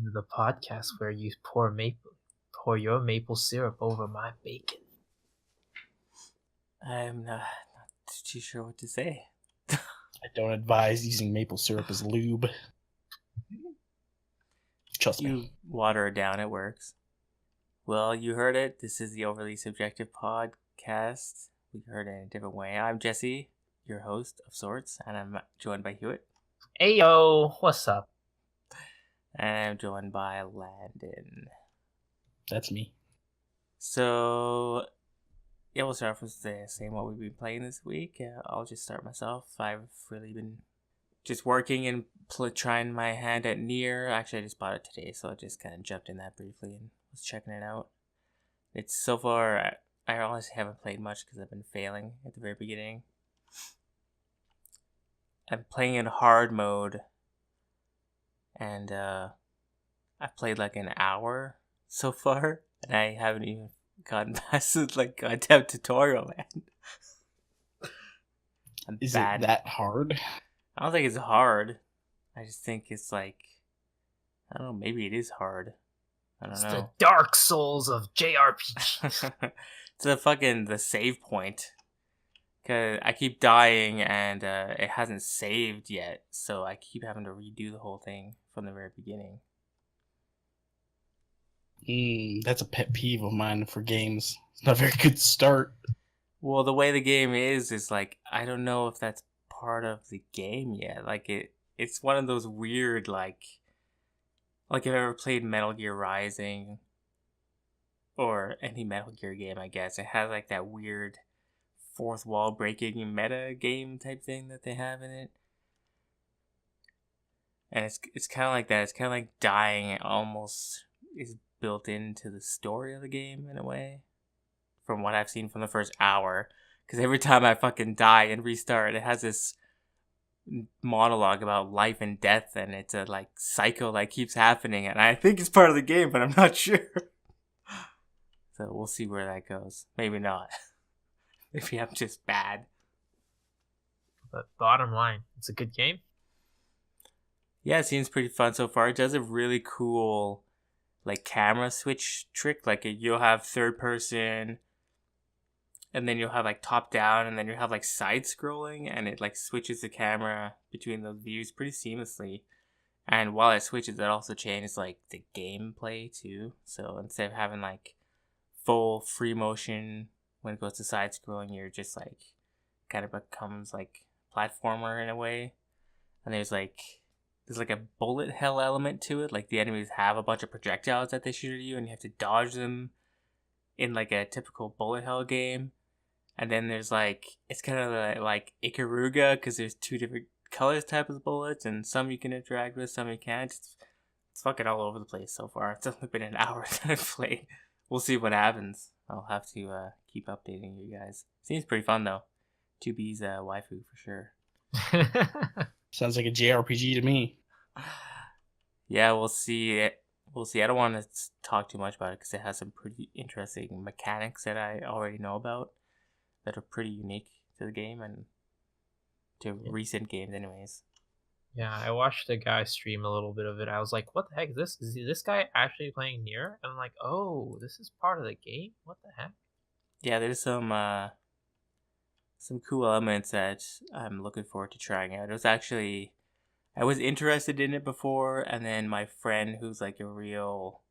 to the podcast where you pour your maple syrup over my bacon. I'm not too sure what to say. I don't advise using maple syrup as lube. Trust me. You water it down, it works. Well, you heard it. This is the Overly Subjective podcast. We heard it in a different way. I'm Jesse, your host of sorts, and I'm joined by Hewitt. Hey yo, what's up? And I'm joined by Landon. That's me. So, yeah, we'll start off with saying what we've been playing this week. I'll just start myself. I've really been just working and trying my hand at Nier. Actually, I just bought it today, so I just kind of jumped in that briefly and was checking it out. It's so far, I honestly haven't played much because I've been failing at the very beginning. I'm playing in hard mode, and I've played like an hour so far, and I haven't even gotten past the goddamn tutorial, man. Is it that hard? I don't think it's hard. I just think it's like, I don't know, maybe it is hard. I don't know. The Dark Souls of JRPGs. It's the save point. Cause I keep dying and it hasn't saved yet, so I keep having to redo the whole thing from the very beginning. That's a pet peeve of mine for games. It's not a very good start. Well, the way the game is like, I don't know if that's part of the game yet. Like it's one of those weird like if you've ever played Metal Gear Rising or any Metal Gear game, I guess it has like that weird fourth wall breaking meta game type thing that they have in it. And it's kind of like that. It's kind of like dying. It almost is built into the story of the game in a way, from what I've seen from the first hour. Because every time I fucking die and restart, it has this monologue about life and death, and it's a like cycle that keeps happening. And I think it's part of the game, but I'm not sure. So we'll see where that goes. Maybe not. Maybe I'm just bad. But bottom line, it's a good game. Yeah, it seems pretty fun so far. It does a really cool like camera switch trick. Like you'll have third person, and then you'll have like top down, and then you'll have like side scrolling, and it like switches the camera between those views pretty seamlessly. And while it switches, it also changes like the gameplay too. So instead of having like full free motion when it goes to side scrolling, you're just like kind of becomes like platformer in a way. And there's like a bullet hell element to it. Like the enemies have a bunch of projectiles that they shoot at you, and you have to dodge them in like a typical bullet hell game. And then there's like, it's kind of like Ikaruga, because there's two different colors type of bullets, and some you can interact with, some you can't. It's fucking all over the place so far. It's only been an hour that I've played. We'll see what happens. I'll have to keep updating you guys. Seems pretty fun though. 2B's waifu for sure. Sounds like a JRPG to me. Yeah, we'll see. We'll see. I don't want to talk too much about it because it has some pretty interesting mechanics that I already know about that are pretty unique to the game and to recent games anyways. Yeah, I watched a guy stream a little bit of it. I was like, what the heck is this? Is this guy actually playing Nier? And I'm like, oh, this is part of the game? What the heck? Yeah, there's some cool elements that I'm looking forward to trying out. I was interested in it before, and then my friend, who's like a real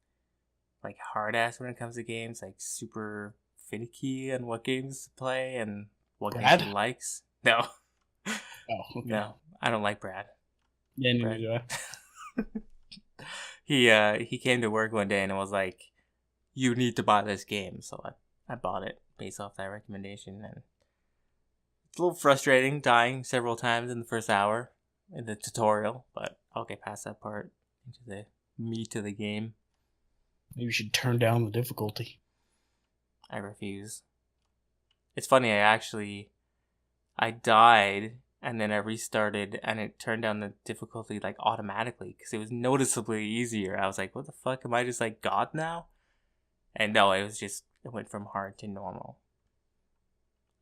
like hard ass when it comes to games, like super finicky on what games to play and what games he likes. No. Oh, okay. No, I don't like Brad. Yeah, neither do I. He came to work one day and was like, "You need to buy this game." So I bought it based off that recommendation, and it's a little frustrating dying several times in the first hour in the tutorial, but I'll get past that part into the meat of the game. Maybe you should turn down the difficulty. I refuse. It's funny, I died and then I restarted and it turned down the difficulty like automatically because it was noticeably easier. I was like, what the fuck, am I just like God now? And no, it went from hard to normal.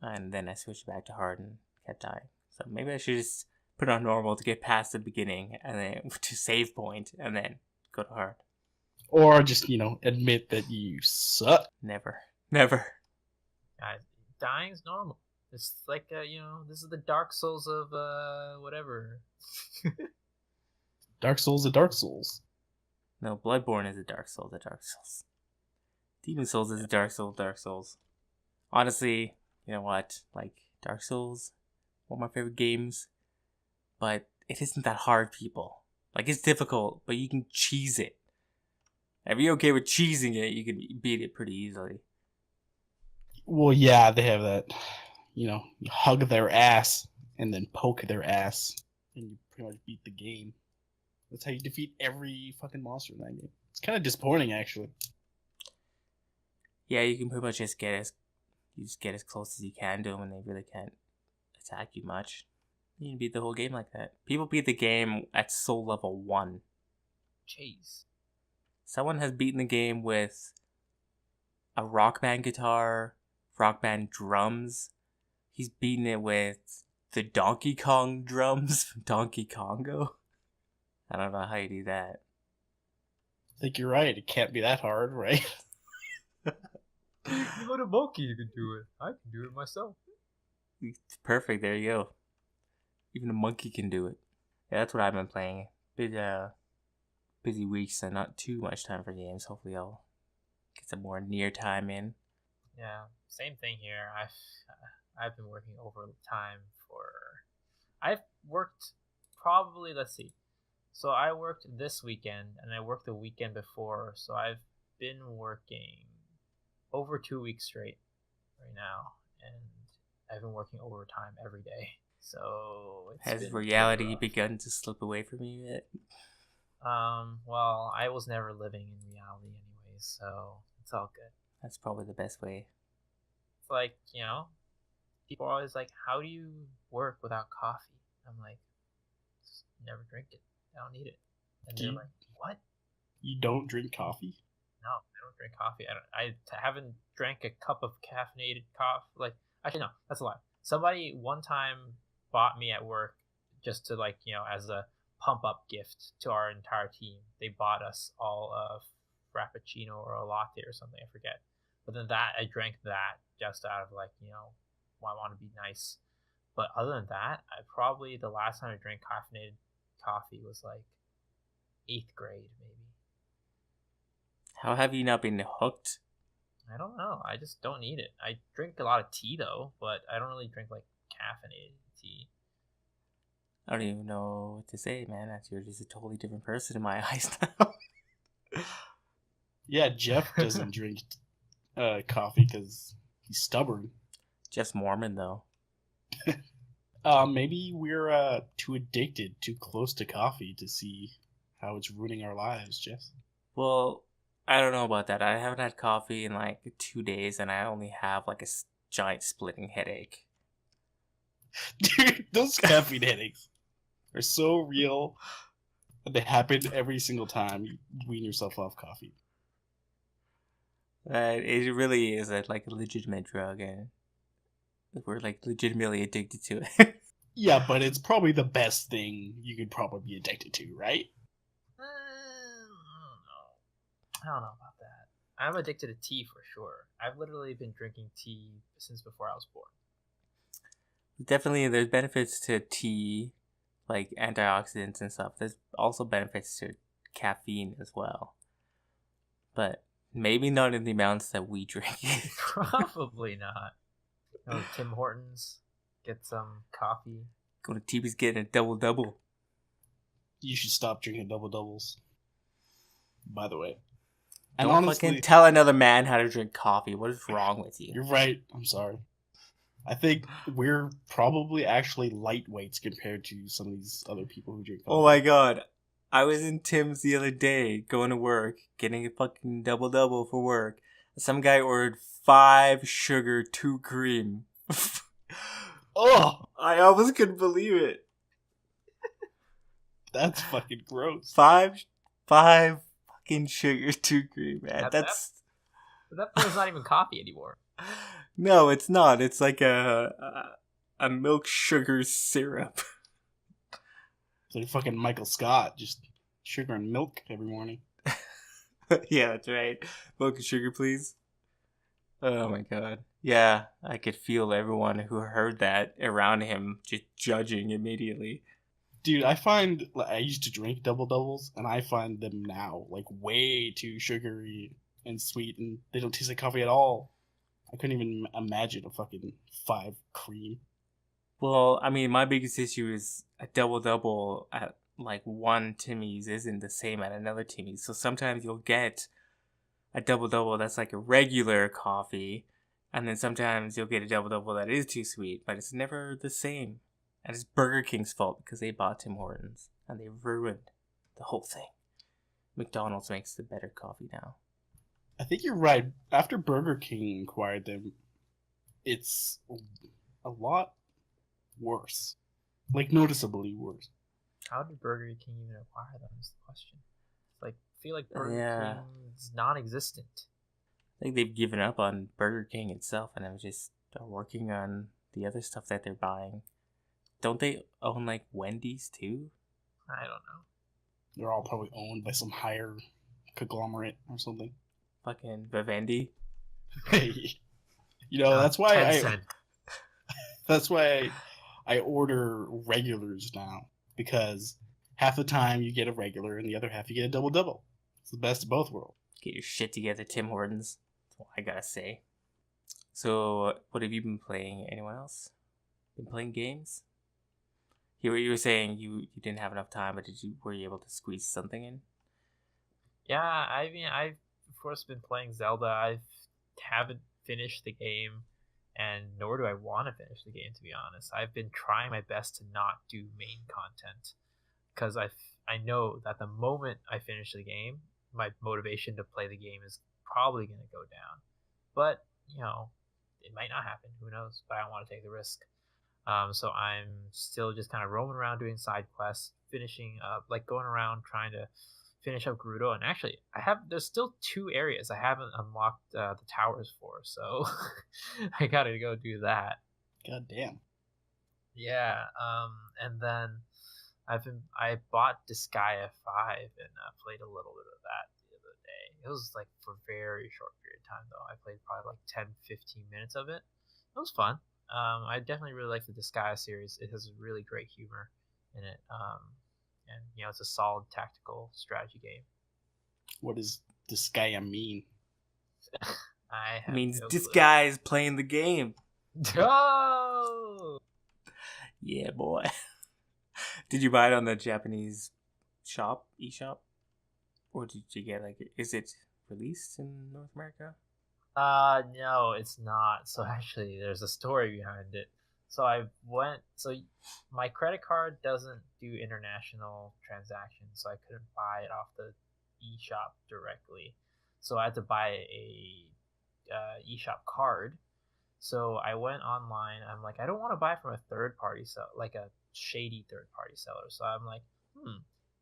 And then I switched back to hard and kept dying. So maybe I should just put on normal to get past the beginning and then to save point and then go to hard. Or just, admit that you suck. Never. Never. Guys, dying's normal. It's like this is the Dark Souls of whatever. Dark Souls are Dark Souls. No, Bloodborne is a Dark Souls, a Dark Souls. Demon Souls is a Dark Souls, Dark Souls. Honestly, you know what? Like, Dark Souls, one of my favorite games, but it isn't that hard, people. Like, it's difficult, but you can cheese it. If you're okay with cheesing it, you can beat it pretty easily. Well, yeah, they have that, you hug their ass and then poke their ass, and you pretty much beat the game. That's how you defeat every fucking monster in that game. It's kind of disappointing, actually. Yeah, you can pretty much just get as close as you can to them, and they really can't attack you much. You can beat the whole game like that. People beat the game at soul level 1. Jeez. Someone has beaten the game with a rock band guitar, rock band drums. He's beaten it with the Donkey Kong drums from Donkey Kongo. I don't know how you do that. I think you're right. It can't be that hard, right? You got a monkey, you can do it. I can do it myself. It's perfect, there you go. Even a monkey can do it. Yeah, that's what I've been playing. Busy weeks and not too much time for games. Hopefully I'll get some more Nier time in. Yeah, same thing here. I've been working overtime for. I've worked probably, let's see. So I worked this weekend and I worked the weekend before. So I've been working over 2 weeks straight right now, and I've been working overtime every day. So has reality begun to slip away from you yet? Well, I was never living in reality anyways, so it's all good. That's probably the best way. It's like, people are always like, how do you work without coffee? I'm like, just never drink it. I don't need it. And they're like, what? You don't drink coffee? No, I don't drink coffee. I haven't drank a cup of caffeinated coffee. Like, actually, no, that's a lie. Somebody one time bought me at work just to, like, as a pump up gift to our entire team. They bought us all a frappuccino or a latte or something, I forget. But then I drank that just out of, like, I want to be nice. But other than that, the last time I drank caffeinated coffee was like 8th grade, maybe. How have you not been hooked? I don't know. I just don't need it. I drink a lot of tea though, but I don't really drink like caffeinated tea. I don't even know what to say, man. You're just a totally different person in my eyes now. Yeah, Jeff doesn't drink coffee because he's stubborn. Jeff's Mormon, though. Maybe we're too addicted, too close to coffee to see how it's ruining our lives, Jeff. Well, I don't know about that. I haven't had coffee in like 2 days, and I only have like a giant splitting headache. Dude, those caffeine headaches are so real. They happen every single time you wean yourself off coffee. It really is like a legitimate drug, and we're like legitimately addicted to it. Yeah, but it's probably the best thing you could probably be addicted to, right? I don't know about that. I'm addicted to tea for sure. I've literally been drinking tea since before I was born. Definitely, there's benefits to tea, like antioxidants and stuff. There's also benefits to caffeine as well. But maybe not in the amounts that we drink. Probably not. Tim Hortons, get some coffee. Go to TV's getting a double-double. You should stop drinking double-doubles. By the way. And Don't honestly, fucking tell another man how to drink coffee. What is wrong with you? You're right. I'm sorry. I think we're probably actually lightweights compared to some of these other people who drink coffee. Oh my god. I was in Tim's the other day, going to work, getting a fucking double-double for work. Some guy ordered 5 sugar, 2 cream. Oh! I almost couldn't believe it. That's fucking gross. 5 fucking sugar, 2 cream, man. That's That's not even coffee anymore. No, it's not. It's like a milk sugar syrup. It's like fucking Michael Scott. Just sugar and milk every morning. Yeah, that's right. Milk and sugar, please. Oh my god. Yeah, I could feel everyone who heard that around him just judging immediately. Dude, I used to drink double doubles, and I find them now like way too sugary and sweet, and they don't taste like coffee at all. I couldn't even imagine a fucking 5 cream. Well, I mean, my biggest issue is a double double at like one Timmy's isn't the same at another Timmy's. So sometimes you'll get a double double that's like a regular coffee, and then sometimes you'll get a double double that is too sweet, but it's never the same. And it's Burger King's fault because they bought Tim Hortons and they ruined the whole thing. McDonald's makes the better coffee now. I think you're right. After Burger King acquired them, it's a lot worse. Like, noticeably worse. How did Burger King even acquire them is the question. Like, I feel like Burger Yeah. King's non-existent. I think they've given up on Burger King itself and are just working on the other stuff that they're buying. Don't they own like Wendy's too? I don't know. They're all probably owned by some higher conglomerate or something. Fucking Vivendi. You know, that's why Tencent. that's why I order regulars now, because half the time you get a regular and the other half you get a double double. It's the best of both worlds. Get your shit together, Tim Hortons. That's what I gotta say. So, what have you been playing? Anyone else? Been playing games? You were saying you didn't have enough time, but were you able to squeeze something in? Yeah, I mean, I've of course been playing Zelda. I haven't finished the game, and nor do I want to finish the game, to be honest. I've been trying my best to not do main content, because I know that the moment I finish the game, my motivation to play the game is probably going to go down. But, you know, it might not happen. Who knows? But I don't want to take the risk. So I'm still just kind of roaming around doing side quests, finishing up, like going around trying to finish up Gerudo. And actually, there's still 2 areas I haven't unlocked the towers for, so I gotta go do that. God damn. Yeah. And then I bought Disgaea 5 and played a little bit of that the other day. It was like for a very short period of time though. I played probably like 10-15 minutes of it. It was fun. I definitely really like the Disgaea series. It has really great humor in it. And you know, it's a solid tactical strategy game. What does Disgaea mean? I It means no this clue. guy is playing the game. Oh! Yeah, boy. Did you buy it on the Japanese shop, eShop? Or did you get is it released in North America? No, it's not. So actually, there's a story behind it. So my credit card doesn't do international transactions, so I couldn't buy it off the eShop directly. So I had to buy a eShop card. So I went online. I'm like, I don't want to buy from a third party like a shady third party seller. So I'm like,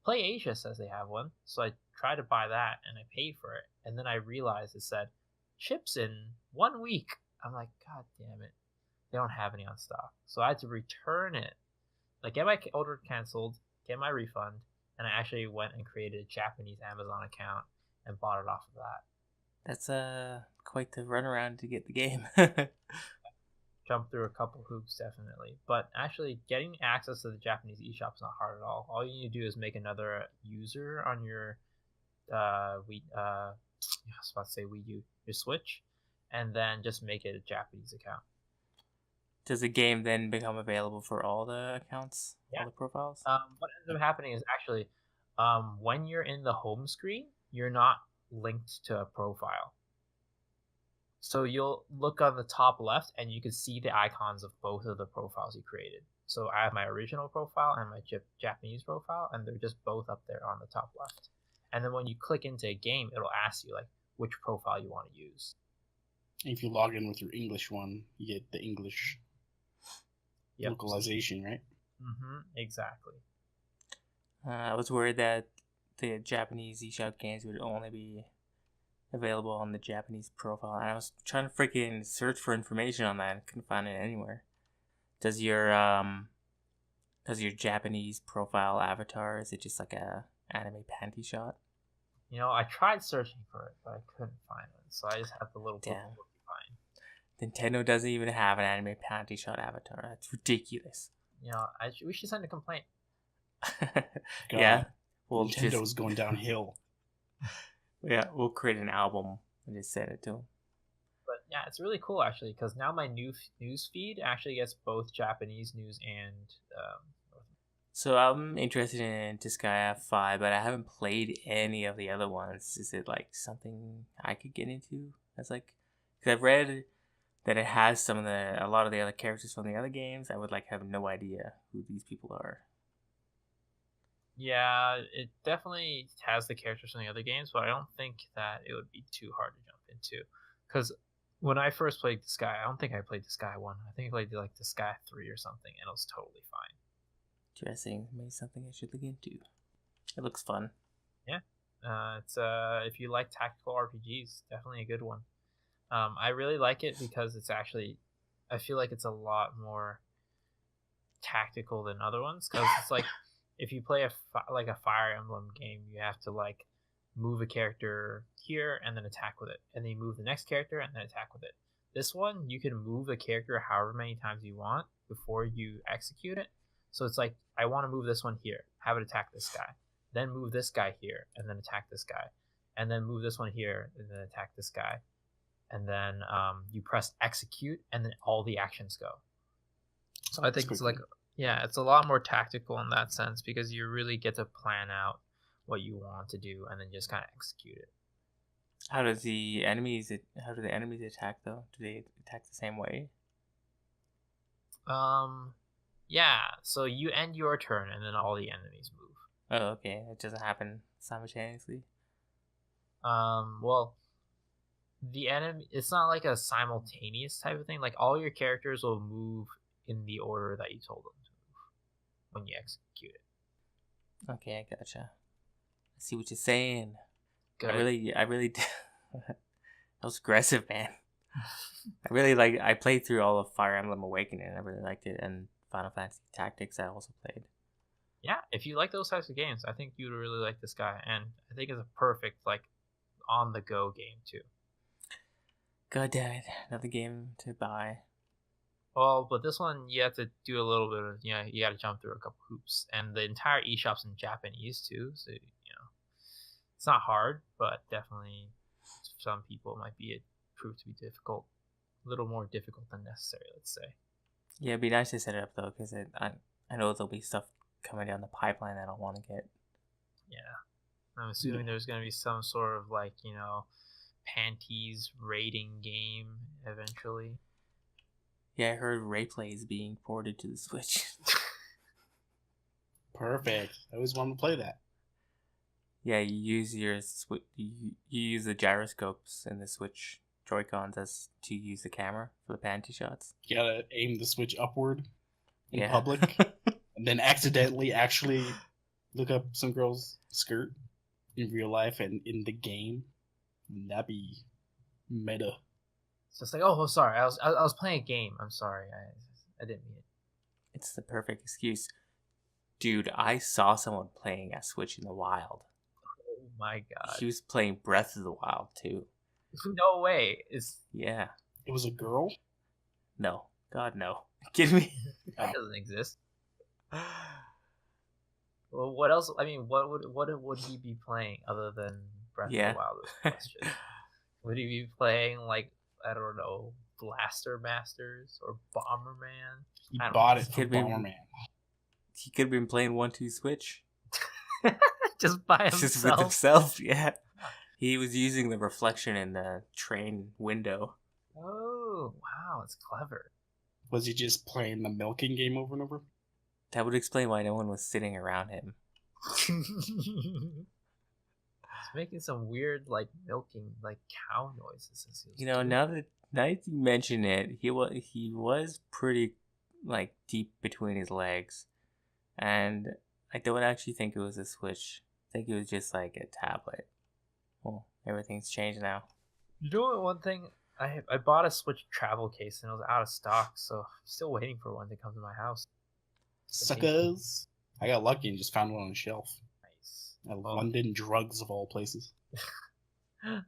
Play Asia says they have one. So I tried to buy that and I paid for it. And then I realized it said ships in 1 week. I'm like, God damn it. They don't have any on stock. So I had to return it. Like, get my order canceled, get my refund, and I actually went and created a Japanese Amazon account and bought it off of that. That's quite the runaround to get the game. Jump through a couple hoops, definitely. But actually, getting access to the Japanese eShop is not hard at all. All you need to do is make another user on your I was about to say Wii U, your Switch, and then just make it a Japanese account. Does the game then become available for all the accounts, all the profiles? What ends up happening is actually, when you're in the home screen, you're not linked to a profile. So you'll look on the top left, and you can see the icons of both of the profiles you created. So I have my original profile and my Japanese profile, and they're just both up there on the top left. And then when you click into a game, it'll ask you like which profile you want to use. If you log in with your English one, you get the English localization, right? Exactly. I was worried that the Japanese eShop games would only be available on the Japanese profile, and I was trying to freaking search for information on that and couldn't find it anywhere. Does your Japanese profile avatar, is it just like a anime panty shot. I tried searching for it, but I couldn't find one. So I just have the little Damn. porcupine. Nintendo doesn't even have an anime panty shot avatar. That's ridiculous. We should send a complaint. Yeah. Well, Nintendo's going downhill. Yeah, we'll create an album and just send it to them. But yeah, it's really cool actually, because now my news feed actually gets both Japanese news and. So I'm interested in Disgaea 5, but I haven't played any of the other ones. Is it like something I could get into? That's like, because I've read that it has a lot of the other characters from the other games. I would have no idea who these people are. Yeah, it definitely has the characters from the other games, but I don't think that it would be too hard to jump into. Because when I first played Disgaea, I don't think I played Disgaea 1. I think I played Disgaea 3 or something, and it was totally fine. Interesting. Maybe something I should look into. It looks fun. Yeah. It's if you like tactical RPGs, definitely a good one. I really like it because it's actually, I feel like it's a lot more tactical than other ones, because it's like if you play a Fire Emblem game, you have to move a character here and then attack with it, and then you move the next character and then attack with it. This one, you can move the character however many times you want before you execute it. So it's like, I want to move this one here, have it attack this guy, then move this guy here and then attack this guy, and then move this one here and then attack this guy, and then you press execute and then all the actions go. So I think it's it's a lot more tactical in that sense, because you really get to plan out what you want to do and then just kind of execute it. How do the enemies attack though? Do they attack the same way? Yeah, so you end your turn and then all the enemies move. Oh, okay. It doesn't happen simultaneously. Well, the enemy, it's not like a simultaneous type of thing. Like, all your characters will move in the order that you told them to move when you execute it. Okay, I gotcha. I see what you're saying. Good. I really that was aggressive, man. I played through all of Fire Emblem Awakening and I really liked it, and Final Fantasy Tactics I also played. Yeah, if you like those types of games, I think you'd really like this guy, and I think it's a perfect on the go game too. God damn it, another game to buy. Well, but this one you have to do a little bit of you got to jump through a couple hoops, and the entire eShop's in Japanese too, so it's not hard, but definitely some people might prove to be difficult, a little more difficult than necessary, let's say. Yeah, it'd be nice to set it up though, because I know there'll be stuff coming down the pipeline that I want to get. Yeah, I'm assuming there's going to be some sort of panties rating game eventually. Yeah, I heard Rayplay is being ported to the Switch. Perfect. I always wanted to play that. Yeah, you use you use the gyroscopes in the Switch Joy-Cons to use the camera for the panty shots. You gotta aim the Switch upward in Yeah. public, and then accidentally actually look up some girl's skirt in real life and in the game. That'd be meta. It's just oh, sorry, I was playing a game. I'm sorry, I didn't mean it. It's the perfect excuse. Dude, I saw someone playing a Switch in the wild. Oh my god. He was playing Breath of the Wild too. No way. Yeah. It was a girl? No. God, no. Kidding me? That doesn't exist. Well, what else? I mean, what would he be playing other than Breath of the Wild? Is the question. Would he be playing I don't know, Blaster Masters or Bomberman? He bought it for Could be- Bomberman. He could have been playing 1-2 Switch. Just by himself. Just with himself, yeah. He was using the reflection in the train window. Oh, wow, it's clever. Was he just playing the milking game over and over? That would explain why no one was sitting around him. He's making some weird, milking, cow noises. Now that you mention it, he was pretty, deep between his legs. And I don't actually think it was a Switch. I think it was just, a tablet. Well, everything's changed now. You know what, one thing? I bought a Switch travel case, and it was out of stock, so I'm still waiting for one to come to my house. Suckers! I got lucky and just found one on the shelf. Nice. London drugs of all places.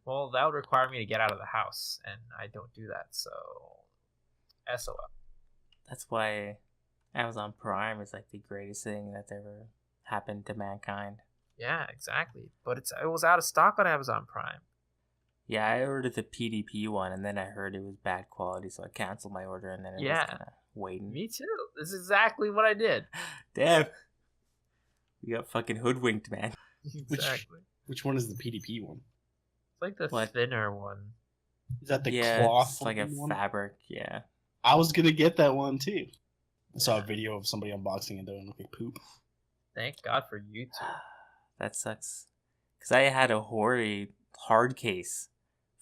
Well, that would require me to get out of the house, and I don't do that, so SOL. That's why Amazon Prime is like the greatest thing that's ever happened to mankind. Yeah, exactly. But it was out of stock on Amazon Prime. Yeah, I ordered the PDP one, and then I heard it was bad quality, so I canceled my order, and then it was kind of waiting. Me too. This is exactly what I did. Damn. We got fucking hoodwinked, man. Exactly. Which one is the PDP one? It's like the thinner one. Is that the cloth? It's like a one? fabric, yeah. I was going to get that one, too. I saw a video of somebody unboxing it, doing like poop. Thank God for YouTube. That sucks. Because I had a Hori hard case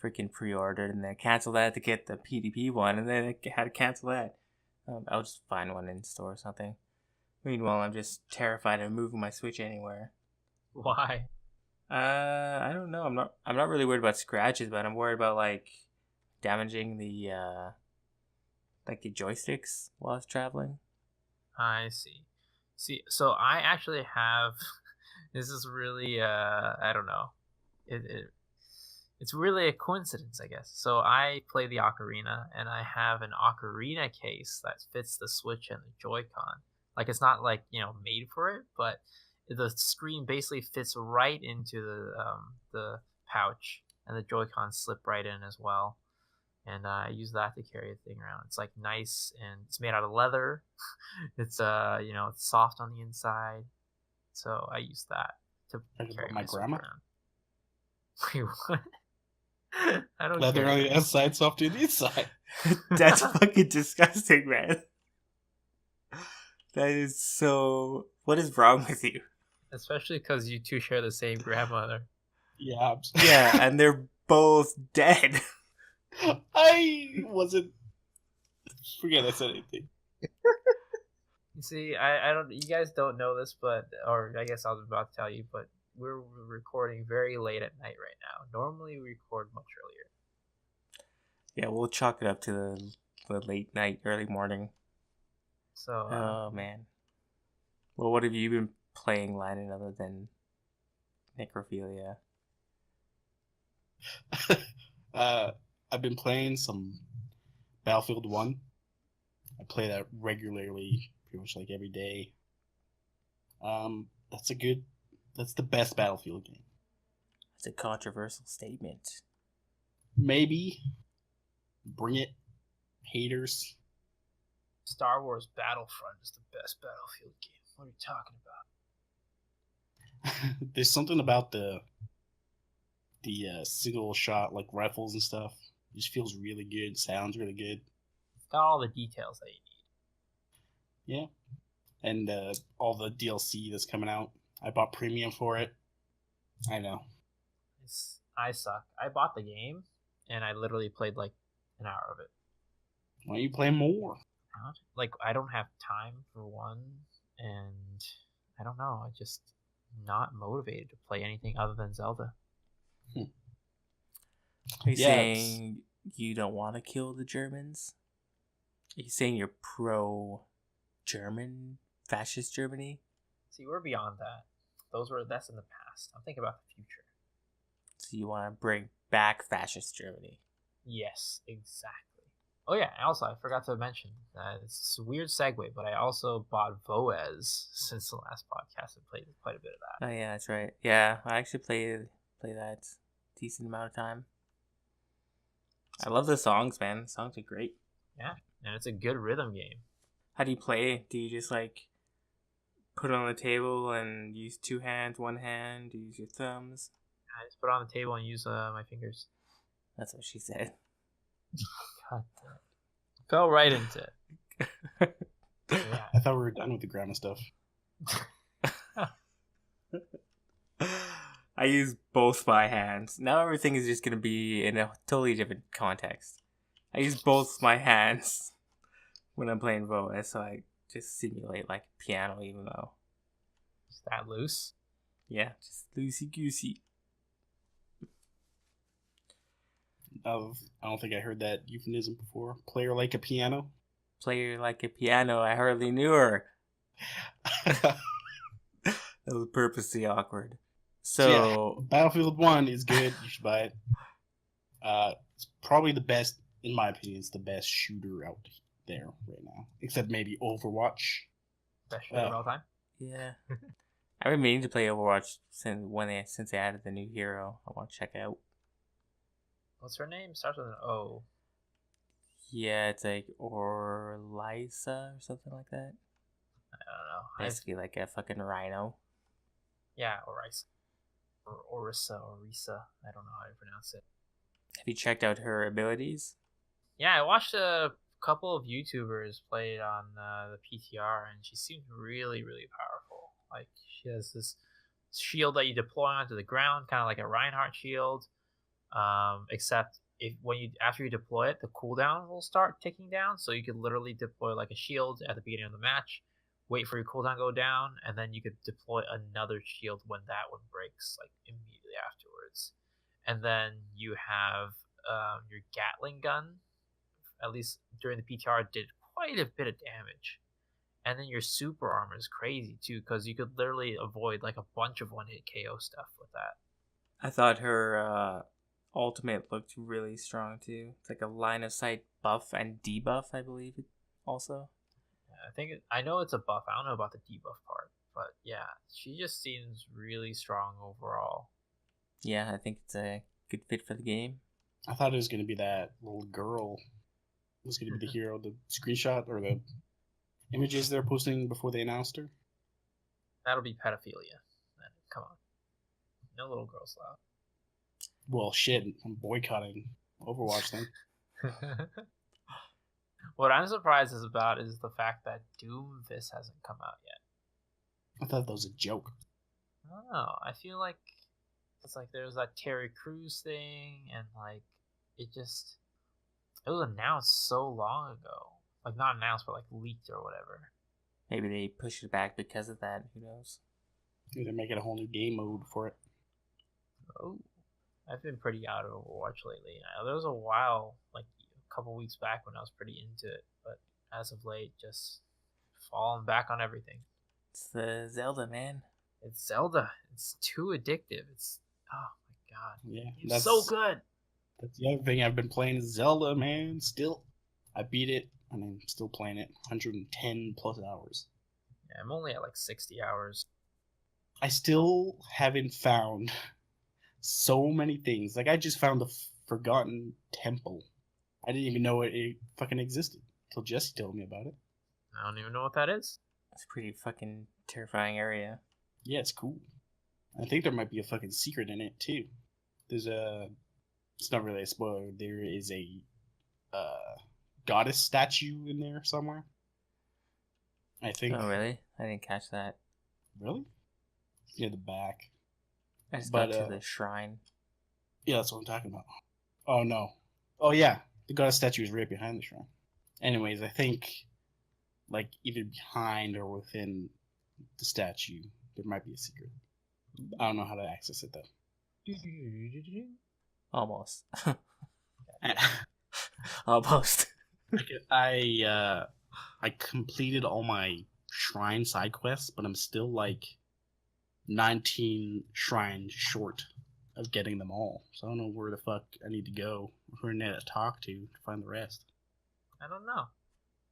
freaking pre-ordered, and then canceled that to get the PDP one, and then I had to cancel that. I'll just find one in store or something. Meanwhile, I'm just terrified of moving my Switch anywhere. Why? I don't know. I'm not really worried about scratches, but I'm worried about like damaging the like the joysticks while I was traveling. I see. So I actually have. This is really I don't know. It's really a coincidence, I guess. So I play the Ocarina, and I have an Ocarina case that fits the Switch and the Joy-Con. Like, it's not like, made for it, but the screen basically fits right into the pouch, and the Joy-Cons slip right in as well. And I use that to carry the thing around. It's like nice, and it's made out of leather. It's it's soft on the inside, so I use that to carry my grandma around. Wait, what? I don't leather care. on the outside, soft on the inside. That's fucking disgusting, man. That is so. What is wrong with you? Especially because you two share the same grandmother. Yeah. Yeah, and they're both dead. I wasn't. Forget I said anything. You see, I don't. You guys don't know this, or I guess I was about to tell you, but we're recording very late at night right now. Normally, we record much earlier. Yeah, we'll chalk it up to the late night, early morning. So. Oh man. Well, what have you been playing, Landon, other than necrophilia? I've been playing some Battlefield 1. I play that regularly, pretty much like every day. That's the best Battlefield game. It's a controversial statement. Maybe. Bring it, haters. Star Wars Battlefront is the best Battlefield game. What are you talking about? There's something about the single shot like rifles and stuff. It just feels really good. Sounds really good. It's got all the details that you need. Yeah, and all the DLC that's coming out. I bought premium for it. I know. I suck. I bought the game, and I literally played like an hour of it. Why don't you play more? Like, I don't have time for one, and I don't know. I'm just not motivated to play anything other than Zelda. Are you saying you don't want to kill the Germans? Are you saying you're pro-German, fascist Germany? See, we're beyond that. That's in the past. I'm thinking about the future. So you want to bring back fascist Germany? Yes, exactly. Oh yeah, also I forgot to mention, it's a weird segue, but I also bought Voez since the last podcast and played quite a bit of that. Oh yeah, that's right. Yeah, I actually play that a decent amount of time. I love the songs, man. The songs are great. Yeah, and it's a good rhythm game. How do you play? Do you just like put it on the table and use 2 hands, 1 hand? Do you use your thumbs? I just put it on the table and use my fingers. That's what she said. God damn. Fell right into it. Yeah. I thought we were done with the grandma stuff. I use both my hands. Now everything is just going to be in a totally different context. I use both my hands when I'm playing Voa, so I just simulate like piano, even though. Is that loose? Yeah, just loosey-goosey. I don't think I heard that euphemism before. Player like a piano? Player like a piano, I hardly knew her. That was purposely awkward. So yeah, So Battlefield 1 is good. You should buy it. It's probably the best, in my opinion. It's the best shooter out there right now, except maybe Overwatch. Best shooter of all time. yeah, I've been meaning to play Overwatch since they added the new hero. I want to check it out. What's her name? Starts with an O. Yeah, it's like Orlysa or something like that. I don't know. Basically, like a fucking rhino. Yeah, Orisa. Or Orisa. I don't know how to pronounce it. Have you checked out her abilities? Yeah, I watched a couple of YouTubers play it on the PTR, and she seemed really, really powerful. Like, she has this shield that you deploy onto the ground, kind of like a Reinhardt shield. Except after you deploy it, the cooldown will start ticking down. So you could literally deploy like a shield at the beginning of the match, wait for your cooldown to go down, and then you could deploy another shield when that one breaks, like immediately afterwards. And then you have your Gatling gun. At least during the PTR, did quite a bit of damage. And then your super armor is crazy too, because you could literally avoid like a bunch of one-hit KO stuff with that. I thought her ultimate looked really strong too. It's like a line of sight buff and debuff, I believe, also. I know it's a buff. I don't know about the debuff part, but yeah, she just seems really strong overall. Yeah, I think it's a good fit for the game. I thought it was going to be that little girl. It was going to be the hero. The screenshot or the images they're posting before they announced her. That'll be pedophilia. Come on, no little girls allowed. Well, shit, I'm boycotting Overwatch then. What I'm surprised about is the fact that Doomfist hasn't come out yet. I thought that was a joke. I don't know. I feel like it's like there's that Terry Crews thing, and like it was announced so long ago. Like not announced, but like leaked or whatever. Maybe they pushed it back because of that. Who knows? Maybe they're making a whole new game mode for it. Oh, I've been pretty out of Overwatch lately. There was a while, like a couple weeks back, when I was pretty into it, but as of late, just falling back on everything. It's the Zelda, man. It's Zelda. It's too addictive. It's oh my god. Yeah, it's so good. That's the other thing I've been playing is Zelda, man. Still, I beat it, and I'm still playing it. 110 plus hours. Yeah, I'm only at like 60 hours. I still haven't found so many things. Like I just found the forgotten temple. I didn't even know it fucking existed until Jesse told me about it. I don't even know what that is. It's a pretty fucking terrifying area. Yeah, it's cool. I think there might be a fucking secret in it too. There's a. It's not really a spoiler. There is a goddess statue in there somewhere. I think. Oh really? I didn't catch that. Really? Near the back. I just got to the shrine. Yeah, that's what I'm talking about. Oh no. Oh yeah, the goddess statue is right behind the shrine. Anyways, I think like either behind or within the statue there might be a secret. I don't know how to access it though. Almost. Almost. I completed all my shrine side quests, but I'm still like 19 shrines short of getting them all. So I don't know where the fuck I need to go, who I need to talk to find the rest. I don't know.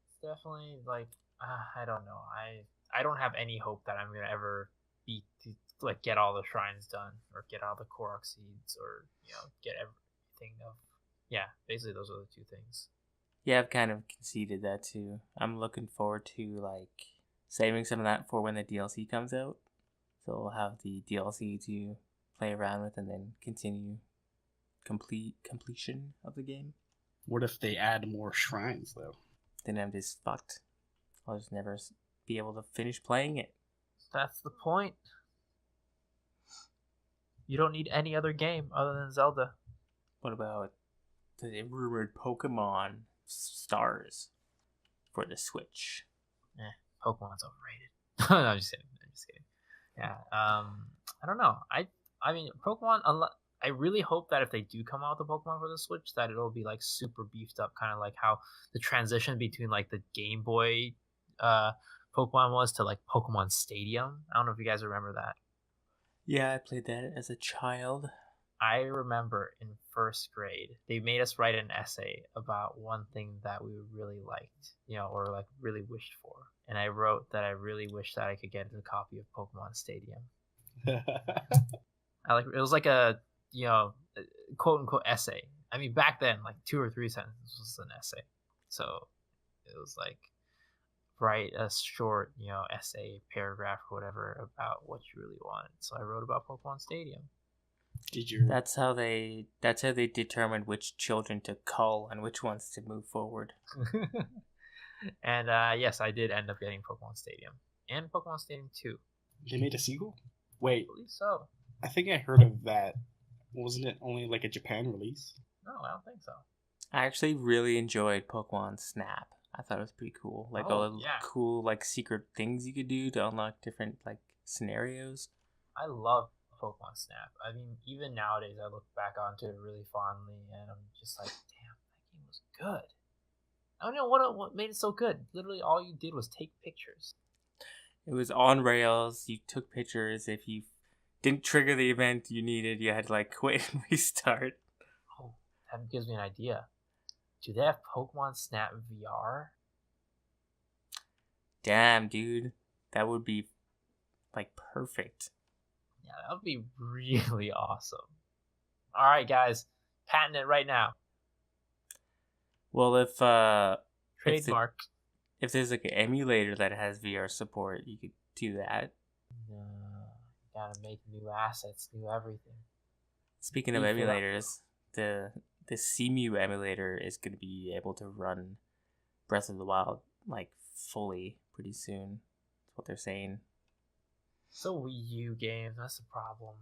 It's definitely like I don't know. I don't have any hope that I'm gonna ever get all the shrines done or get all the Korok seeds or get everything of basically those are the two things. Yeah, I've kind of conceded that too. I'm looking forward to like saving some of that for when the DLC comes out. So we'll have the DLC to play around with and then continue completion of the game. What if they add more shrines though? Then I'm just fucked. I'll just never be able to finish playing it. That's the point. You don't need any other game other than Zelda. What about the rumored Pokemon Stars for the Switch? Pokemon's overrated. No, I'm just kidding. Yeah. I don't know. I mean, Pokemon. I really hope that if they do come out with a Pokemon for the Switch, that it'll be like super beefed up, kind of like how the transition between like the Game Boy Pokemon was to like Pokemon Stadium. I don't know if you guys remember that. Yeah, I played that as a child. I remember in first grade, they made us write an essay about one thing that we really liked, or like really wished for. And I wrote that I really wish that I could get a copy of Pokemon Stadium. It was like a quote unquote essay. I mean, back then, like 2 or 3 sentences was an essay. So it was like write a short, essay, paragraph, or whatever about what you really wanted. So I wrote about Pokemon Stadium. That's how they determined which children to cull and which ones to move forward. And yes, I did end up getting Pokemon Stadium and Pokemon Stadium 2. They made a sequel? Wait, I believe so. I think I heard of that. Wasn't it only like a Japan release? No, I don't think so. I actually really enjoyed Pokemon Snap. I thought it was pretty cool. Like all the cool like secret things you could do to unlock different like scenarios. I love Pokemon Snap. I mean, even nowadays, I look back onto it really fondly, and I'm just like, damn, that game was good. I don't know what made it so good. Literally, all you did was take pictures. It was on rails. You took pictures. If you didn't trigger the event you needed, you had to like quit and restart. Oh, that gives me an idea. Do they have Pokemon Snap VR? Damn, dude. That would be like perfect. Yeah, that would be really awesome. Alright, guys. Patent it right now. Well, if trademark. If there's like an emulator that has VR support, you could do that. Gotta make new assets, new everything. Speaking of emulators, the CMU emulator is going to be able to run Breath of the Wild like fully pretty soon. That's what they're saying. It's a Wii U game. That's the problem.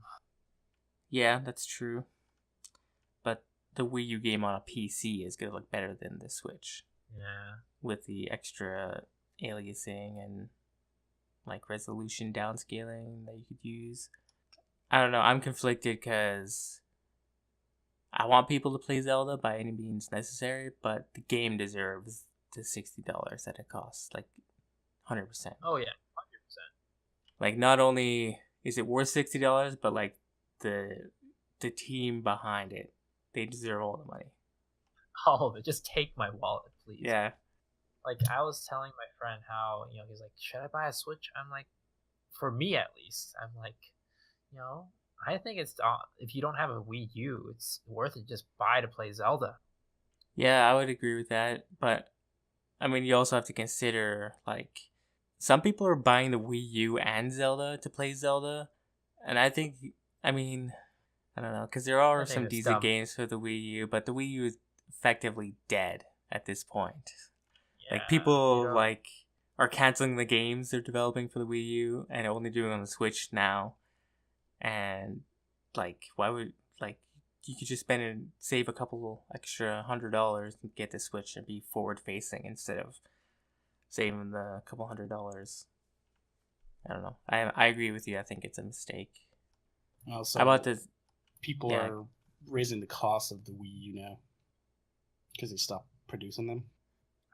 Yeah, that's true. But the Wii U game on a PC is going to look better than the Switch. Yeah. With the extra aliasing and like resolution downscaling that you could use. I don't know. I'm conflicted because I want people to play Zelda by any means necessary, but the game deserves the $60 that it costs. Like 100%. Oh, yeah. 100%. Like, not only is it worth $60, but like the team behind it, they deserve all the money. All of it. Just take my wallet, please. Yeah. Like, I was telling my friend how, he's like, should I buy a Switch? I'm like, for me at least, I'm like, I think it's, if you don't have a Wii U, it's worth it just buy to play Zelda. Yeah, I would agree with that. But, I mean, you also have to consider, like, some people are buying the Wii U and Zelda to play Zelda. And I think, I mean, I don't know, because there are some decent games for the Wii U, but the Wii U is effectively dead at this point. Yeah, like, people, like, are canceling the games they're developing for the Wii U and only doing it on the Switch now. And, like, why would, like, you could just spend and save a couple extra $100 and get the Switch and be forward-facing instead of saving the couple $100. I don't know. I agree with you. I think it's a mistake. Also, how about the people are raising the cost of the Wii U now because they stopped producing them.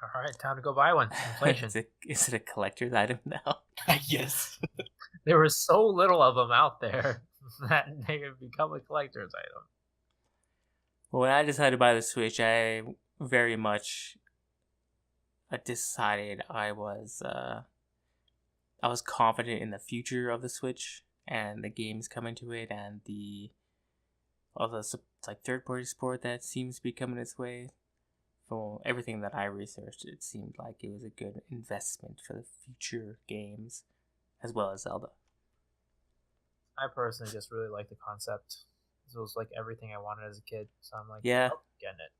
All right, time to go buy one. Inflation. Is it a collector's item now? Yes. There was so little of them out there that they have become a collector's item. Well, when I decided to buy the Switch, I very much decided I was confident in the future of the Switch and the games coming to it and all the like third-party support that seems to be coming its way. From everything that I researched, it seemed like it was a good investment for the future games as well as Zelda. I personally just really like the concept. It was like everything I wanted as a kid, so I'm like, yeah, getting it.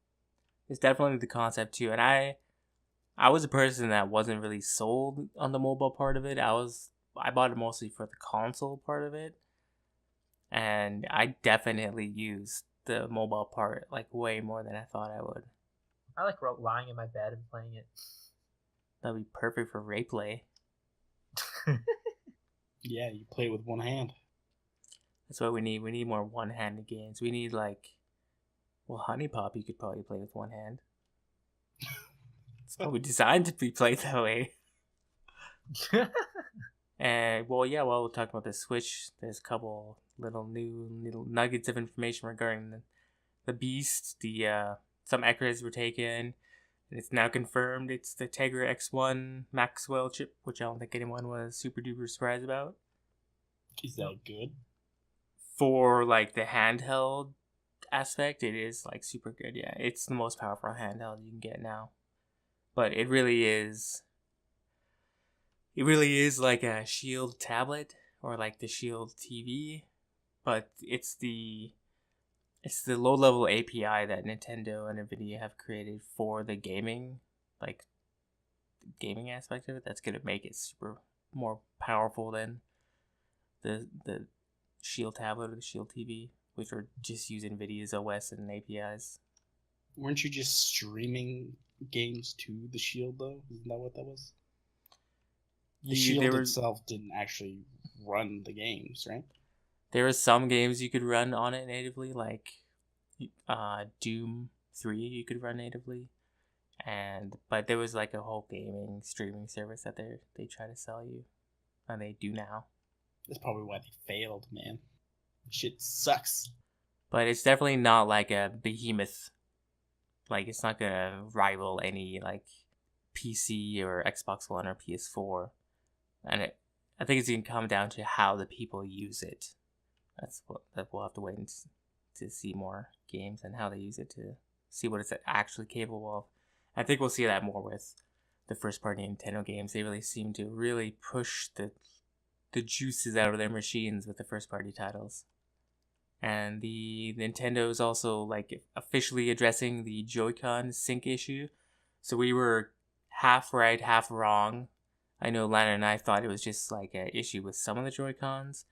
It's definitely the concept too, and I was a person that wasn't really sold on the mobile part of it. I bought it mostly for the console part of it, and I definitely used the mobile part like way more than I thought I would. I like lying in my bed and playing it. That'd be perfect for Ray play. Yeah, you play with one hand. That's what we need. We need more one-handed games. We need Honey Pop you could probably play with one hand. It's probably designed to be played that way. And well, yeah, while we're talking about the Switch, there's a couple little nuggets of information regarding the Beast. Some X-rays were taken, and it's now confirmed it's the Tegra X1 Maxwell chip, which I don't think anyone was super duper surprised about. Is that good? For like the handheld aspect, it is like super good. Yeah, it's the most powerful handheld you can get now. But it really is like a Shield tablet or like the Shield TV, but it's the low level API that Nintendo and Nvidia have created for the gaming aspect of it that's gonna make it super more powerful than the Shield tablet or the Shield TV, which are just use Nvidia's OS and APIs. Weren't you just streaming games to the Shield though? Isn't that what that was? The Shield itself didn't actually run the games, right? There were some games you could run on it natively, like Doom 3 you could run natively. But there was like a whole gaming streaming service that they try to sell you, and they do now. That's probably why they failed, man. Shit sucks. But it's definitely not like a behemoth. Like, it's not gonna rival any like PC or Xbox One or PS4, and I think it's gonna come down to how the people use it. That we'll have to wait to see more games and how they use it to see what it's actually capable of. I think we'll see that more with the first-party Nintendo games. They really seem to really push the juices out of their machines with the first-party titles. And the Nintendo is also like officially addressing the Joy-Con sync issue. So we were half right, half wrong. I know Lana and I thought it was just like an issue with some of the Joy-Cons,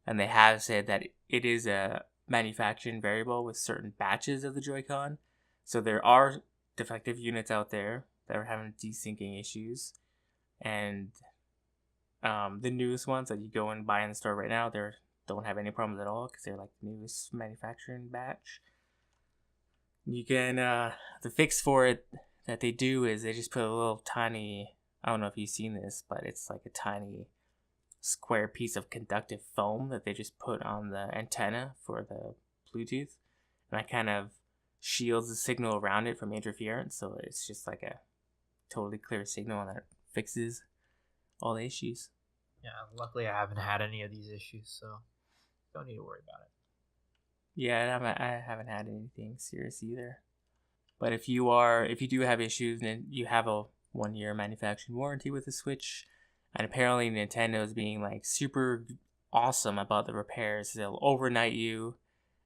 and they have said that it is a manufacturing variable with certain batches of the Joy-Con. So there are defective units out there that are having desyncing issues, and the newest ones that you go and buy in the store right now, they don't have any problems at all because they're like the newest manufacturing batch. You can the fix for it that they do is they just put a little tiny, I don't know if you've seen this, but it's like a tiny square piece of conductive foam that they just put on the antenna for the Bluetooth, and that kind of shields the signal around it from interference, so it's just like a totally clear signal, and that fixes all the issues. Yeah, luckily I haven't had any of these issues, so don't need to worry about it. Yeah, I haven't had anything serious either. But if you do have issues, then you have a 1-year manufacturing warranty with the Switch, and apparently Nintendo is being like super awesome about the repairs. They'll overnight you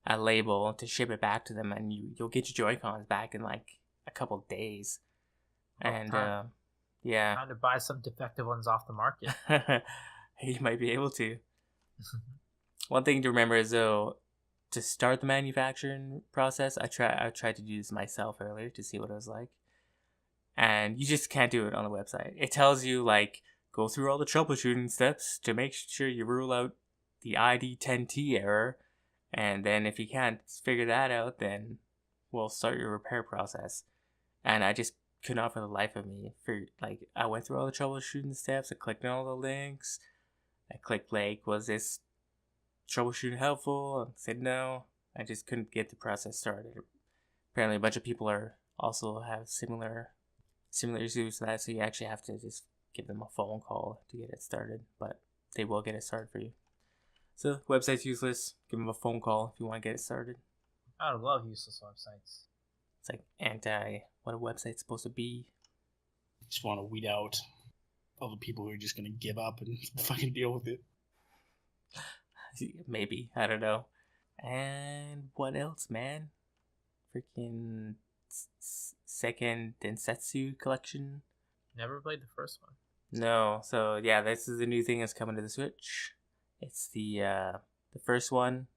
a label to ship it back to them, and you'll get your Joy-Cons back in like a couple days. And yeah, time to buy some defective ones off the market. You might be able to. One thing to remember is though, to start the manufacturing process, I tried to do this myself earlier to see what it was like, and you just can't do it on the website. It tells you like go through all the troubleshooting steps to make sure you rule out the ID10T error, and then if you can't figure that out, then we'll start your repair process. And I just could not for the life of me I went through all the troubleshooting steps. I clicked on all the links. I clicked like, was this troubleshooting helpful? I said no. I just couldn't get the process started. Apparently a bunch of people also have similar issues to that, so you actually have to just give them a phone call to get it started, but they will get it started for you. So website's useless. Give them a phone call if you want to get it started. I love useless websites. It's like anti what a website's supposed to be. Just want to weed out all the people who are just gonna give up and fucking deal with it. Maybe, I don't know. And what else, man? Freaking second Densetsu collection. Never played the first one. No, so yeah, this is a new thing that's coming to the Switch. It's the first one.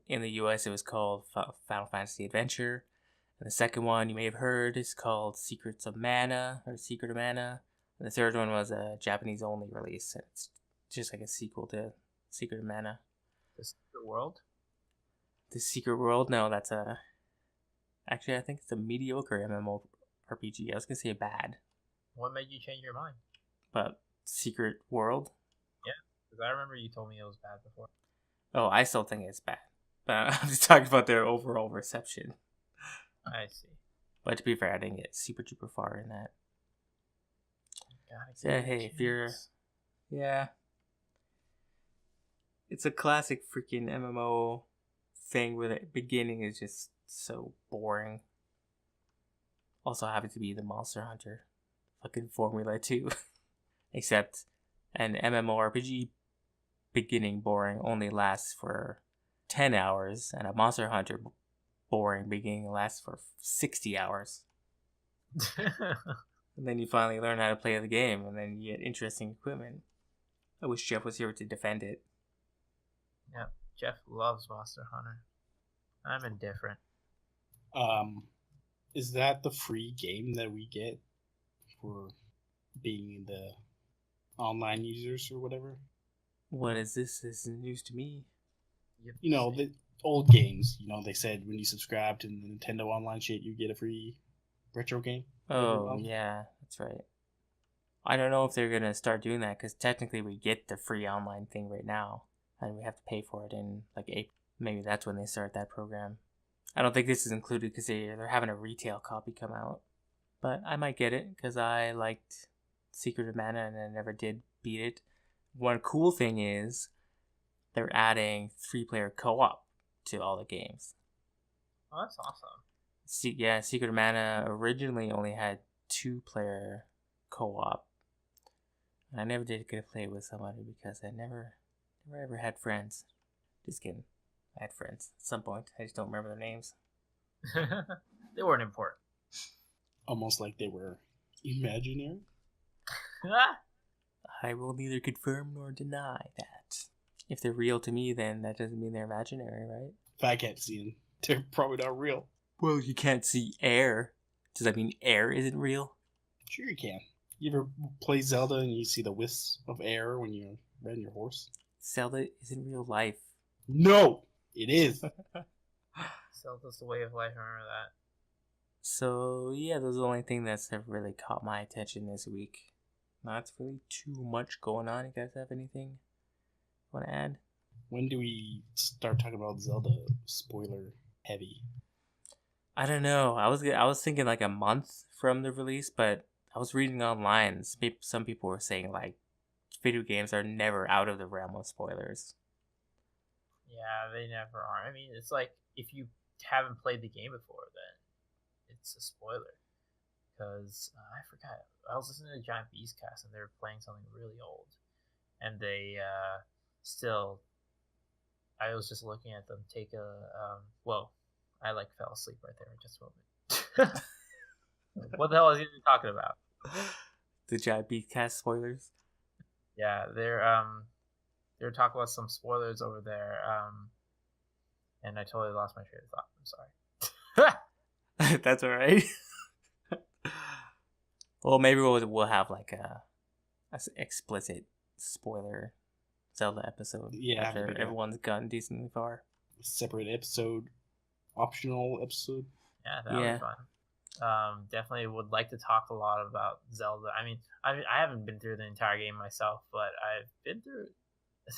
In the US, it was called Final Fantasy Adventure. And the second one you may have heard is called Secret of Mana. And the third one was a Japanese only release. It's just like a sequel to Secret of Mana. The Secret World? The Secret World? No, that's actually, I think it's a mediocre MMORPG. I was gonna say bad. What made you change your mind? But Secret World? Yeah. Because I remember you told me it was bad before. Oh, I still think it's bad. But I'm just talking about their overall reception. I see. But to be fair, I didn't get super duper far in that. Gotta So, yeah, give it a hey, if you're... chance. Yeah. It's a classic freaking MMO thing where the beginning is just so boring. Also happens to be the Monster Hunter. Fucking Formula 2. Except an MMORPG beginning boring only lasts for 10 hours, and a Monster Hunter boring beginning lasts for 60 hours. And then you finally learn how to play the game, and then you get interesting equipment. I wish Jeff was here to defend it. Yep, Jeff loves Monster Hunter. I'm indifferent. Is that the free game that we get for being the online users or whatever? What is this? This is news to me. Yep, You know, same. the old games. You know, they said when you subscribe to the Nintendo Online shit, you get a free retro game. every Oh, month. yeah, that's right. I don't know if they're going to start doing that, because technically we get the free online thing right now, and we have to pay for it in, like, April. Maybe that's when they start that program. I don't think this is included, because they're having a retail copy come out. But I might get it, because I liked Secret of Mana, and I never did beat it. One cool thing is, they're adding 3-player co-op to all the games. Oh, that's awesome. Secret of Mana originally only had 2-player co-op. And I never did get to play with somebody because I never ever had friends. Just kidding. I had friends at some point. I just don't remember their names. They weren't important. Almost like they were imaginary. I will neither confirm nor deny that. If they're real to me, then that doesn't mean they're imaginary, right? If I can't see them, they're probably not real. Well, you can't see air. Does that mean air isn't real? Sure you can. You ever play Zelda and you see the wisps of air when you're riding your horse? Zelda isn't real life. No! It is! Zelda's the way of life, remember that. So, yeah, those are the only thing that's really caught my attention this week. Not really too much going on. You guys have anything you want to add? When do we start talking about Zelda spoiler heavy? I don't know. I was thinking like a month from the release, but I was reading online. Some people were saying like video games are never out of the realm of spoilers. Yeah, they never are. I mean, it's like if you haven't played the game before, then it's a spoiler. Because I forgot, I was listening to Giant Beast Cast and they were playing something really old, and they still. I was just looking at them take a whoa. I like fell asleep right there in just a moment. What the hell is he talking about? The Giant Beast Cast spoilers. Yeah, they're talking about some spoilers over there, and I totally lost my train of thought. I'm sorry. That's all right. Well, maybe we'll have like a explicit spoiler Zelda episode after everyone's gotten decently far. Separate episode, optional episode. Yeah, that would be fun. Definitely would like to talk a lot about Zelda. I mean, I haven't been through the entire game myself, but I've been through,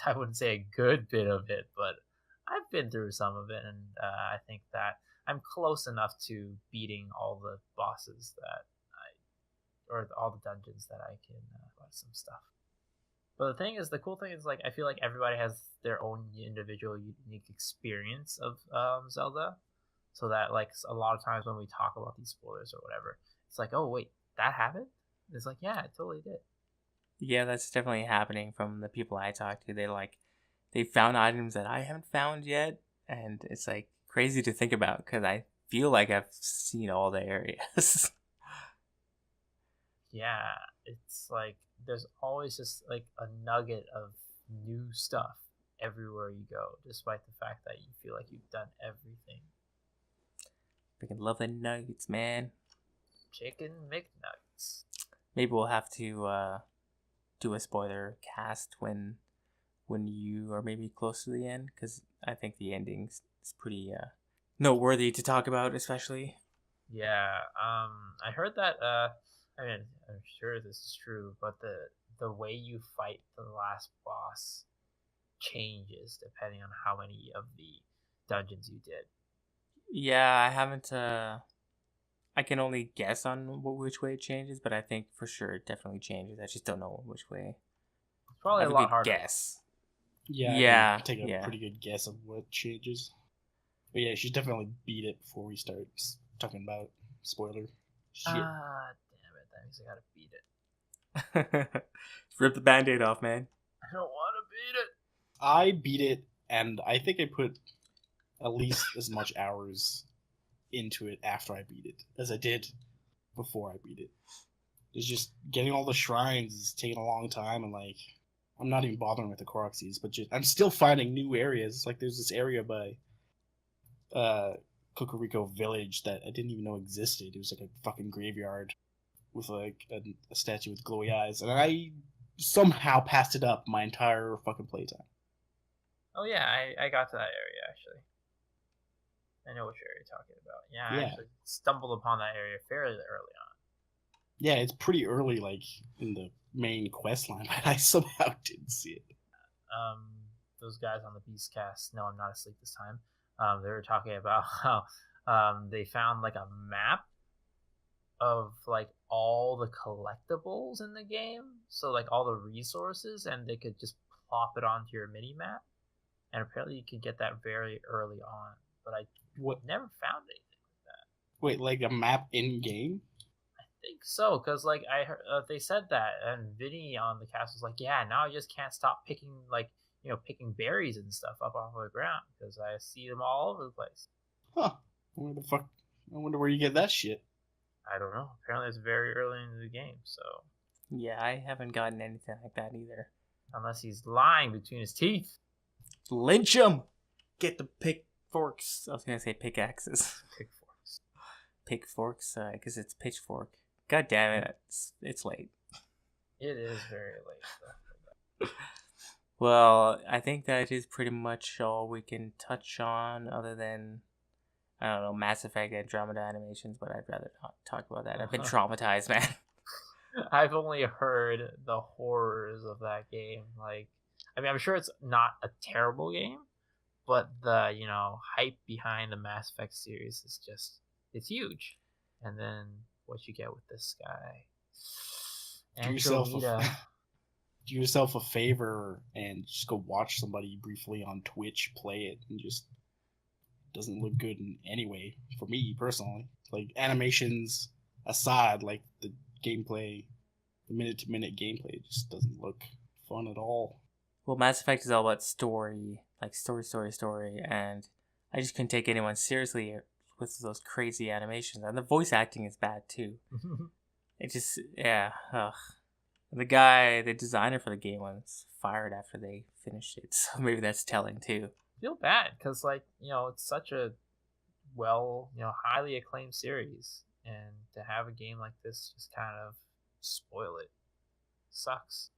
I wouldn't say a good bit of it, but I've been through some of it, and I think that I'm close enough to beating all the bosses or all the dungeons that I can find some stuff. But the cool thing is, like, I feel like everybody has their own individual unique experience of Zelda. So that, like, a lot of times when we talk about these spoilers or whatever, it's like, oh, wait, that happened? It's like, yeah, it totally did. Yeah, that's definitely happening from the people I talk to. They found items that I haven't found yet, and it's, like, crazy to think about, because I feel like I've seen all the areas. Yeah, it's like, there's always just, like, a nugget of new stuff everywhere you go, despite the fact that you feel like you've done everything. Freaking love the nuggets, man. Chicken McNuggets. Maybe we'll have to do a spoiler cast when you are maybe close to the end, because I think the ending is pretty noteworthy to talk about, especially. Yeah, I heard that, I mean, I'm sure this is true, but the way you fight the last boss changes depending on how many of the dungeons you did. Yeah, I haven't. I can only guess on which way it changes, but I think for sure it definitely changes. I just don't know which way. It's I probably have a a lot good harder. guess. Yeah, Yeah, I can take a yeah. pretty good guess of what changes. But yeah, you should definitely beat it before we start talking about spoiler shit. Ah, damn it! That means I gotta beat it. Rip the band-aid off, man. I don't want to beat it. I beat it, and I think I put at least as much hours into it after I beat it as I did before I beat it. It's just getting all the shrines is taking a long time, and like I'm not even bothering with the Koroxes, but just I'm still finding new areas. Like there's this area by Cocorico Village that I didn't even know existed. It was like a fucking graveyard with like a statue with glowy eyes, and I somehow passed it up my entire fucking playtime. Oh yeah, I got to that area actually. I know which area you're talking about. Yeah, I Yeah. actually stumbled upon that area fairly early on. Yeah, it's pretty early, like in the main quest line, but I somehow didn't see it. Those guys on the Beastcast, no, I'm not asleep this time. They were talking about how they found like a map of like all the collectibles in the game, so like all the resources, and they could just plop it onto your mini map. And apparently, you could get that very early on, but I never found anything like that. Wait, like a map in game? I think so, because like I heard, they said that, and Vinny on the cast was like, "Yeah, now I just can't stop picking picking berries and stuff up off the ground because I see them all over the place." Huh? Where the fuck? I wonder where you get that shit. I don't know. Apparently, it's very early into the game, so Yeah, I haven't gotten anything like that either. unless he's lying between his teeth. Lynch him! Get the pitchforks. I was gonna say pickaxes. Pitchforks, because it's pitchfork. God damn it, it's late. It is very late. Well, I think that is pretty much all we can touch on, other than, I don't know, Mass Effect Andromeda animations, but I'd rather not talk about that. I've been traumatized, man. I've only heard the horrors of that game. Like, I mean, I'm sure it's not a terrible game, but the, hype behind the Mass Effect series is just, it's huge. And then what you get with this guy. Do yourself a favor and just go watch somebody briefly on Twitch play it, and just doesn't look good in any way for me personally. Like animations aside, like the gameplay, the minute-to-minute gameplay just doesn't look fun at all. Well, Mass Effect is all about story, like story, and I just couldn't take anyone seriously with those crazy animations, and the voice acting is bad too. It just, yeah, ugh. The designer for the game was fired after they finished it, so maybe that's telling too. I feel bad because, it's such a highly acclaimed series, and to have a game like this just kind of spoil it sucks.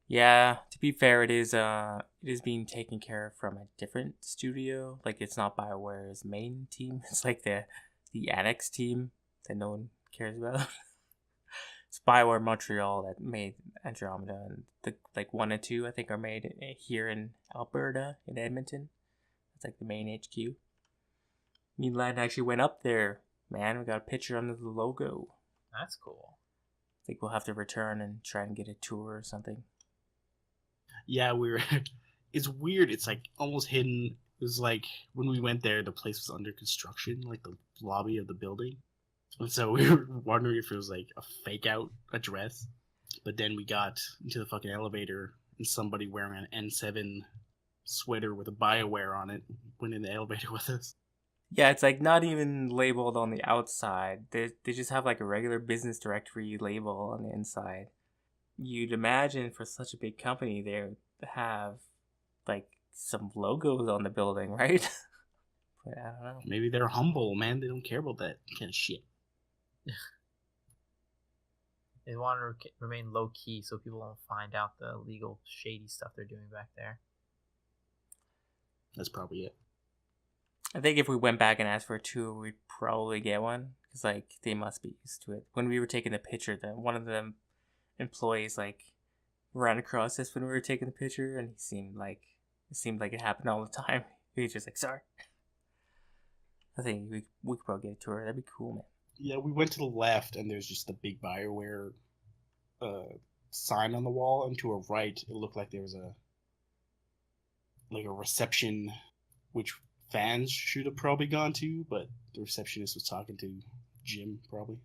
Yeah, to be fair, it is being taken care of from a different studio. Like, it's not BioWare's main team. It's like the Annex team that no one cares about. It's BioWare Montreal that made Andromeda, and the 1 and 2 I think are made here in Alberta, in Edmonton. It's like the main HQ. Meadland actually went up there, man. We got a picture under the logo. That's cool. I think we'll have to return and try and get a tour or something. Yeah, it's weird. It's like almost hidden. It was like when we went there, the place was under construction, like the lobby of the building. And so we were wondering if it was like a fake out address. But then we got into the fucking elevator, and somebody wearing an N7 sweater with a BioWare on it went in the elevator with us. Yeah, it's like not even labeled on the outside. They just have like a regular business directory label on the inside. You'd imagine for such a big company they would have like some logos on the building, right? But I don't know. Maybe they're humble, man. They don't care about that kind of shit. They want to remain low key so people won't find out the illegal, shady stuff they're doing back there. That's probably it. I think if we went back and asked for a tour, we'd probably get one, because they must be used to it. When we were taking the picture, one of the employees ran across us when we were taking the picture, and it seemed like it happened all the time. He was just like, sorry. I think we could probably get a tour. That'd be cool, man. Yeah, we went to the left, and there's just a big BioWare sign on the wall, and to our right, it looked like there was a reception, which fans should have probably gone to, but the receptionist was talking to Jim probably.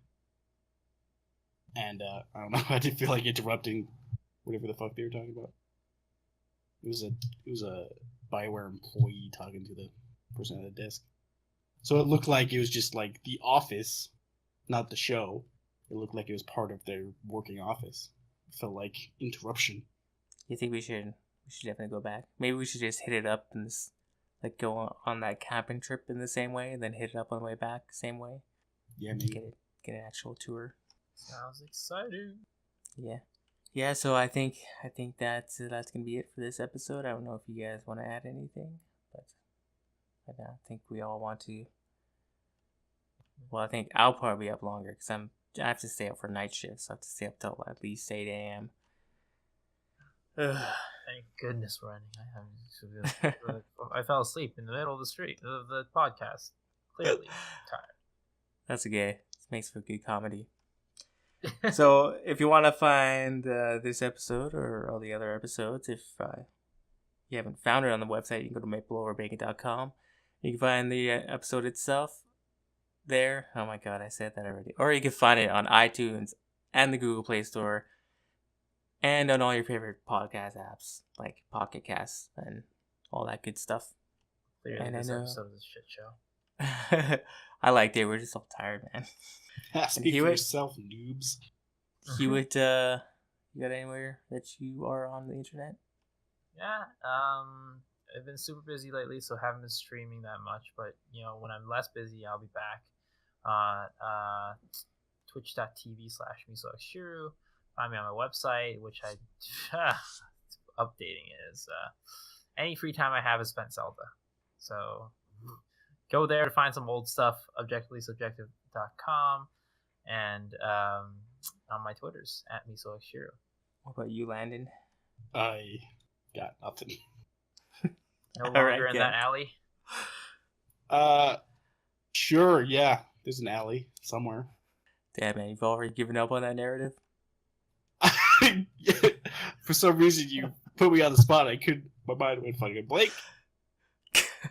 And I don't know, I didn't feel like interrupting whatever the fuck they were talking about. It was a BioWare employee talking to the person at the desk. So it looked like it was just like the office, not the show. It looked like it was part of their working office. It felt like interruption. You think we should definitely go back? Maybe we should just hit it up and just, like, go on that camping trip in the same way, and then hit it up on the way back same way. Yeah, maybe. Get an actual tour. Sounds exciting. Yeah. So I think that's gonna be it for this episode. I don't know if you guys want to add anything, but I think we all want to. Well, I think I'll probably be up longer because I have to stay up for night shifts. So I have to stay up till at least 8 a.m. Thank goodness we're ending. I fell asleep in the middle of the street of the podcast. Clearly tired. That's okay. It makes for good comedy. So if you want to find this episode or all the other episodes, if you haven't found it on the website, you can go to mapleoverbacon.com. You can find the episode itself there. Oh my god, I said that already. Or you can find it on iTunes and the Google Play Store and on all your favorite podcast apps like Pocket Casts and all that good stuff. Clearly and this episode is a shit show. I liked it. We're just all tired, man. Speak for yourself, noobs. Hewitt, you got anywhere that you are on the internet? Yeah, I've been super busy lately, so haven't been streaming that much. But when I'm less busy, I'll be back on twitch.tv/misoxshiru. Find me on my website, which I updating is any free time I have is spent Zelda. So go there to find some old stuff, objectivelysubjective.com, and on my Twitters @misoxshiru. What about you, Landon? I got nothing. No longer in that alley? Sure, yeah. There's an alley somewhere. Damn, man, you've already given up on that narrative? For some reason, you put me on the spot. My mind went fucking blank.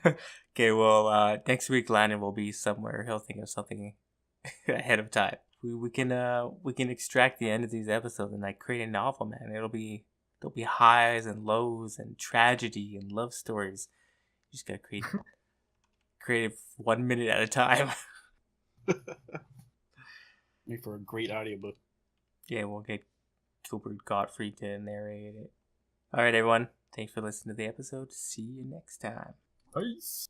Okay, well, next week Landon will be somewhere. He'll think of something ahead of time. We can extract the end of these episodes and like create a novel, man. There'll be highs and lows and tragedy and love stories. You just gotta create it 1 minute at a time. Make for a great audiobook. Yeah, we'll get Gilbert Gottfried to narrate it. Alright, everyone. Thanks for listening to the episode. See you next time. Peace.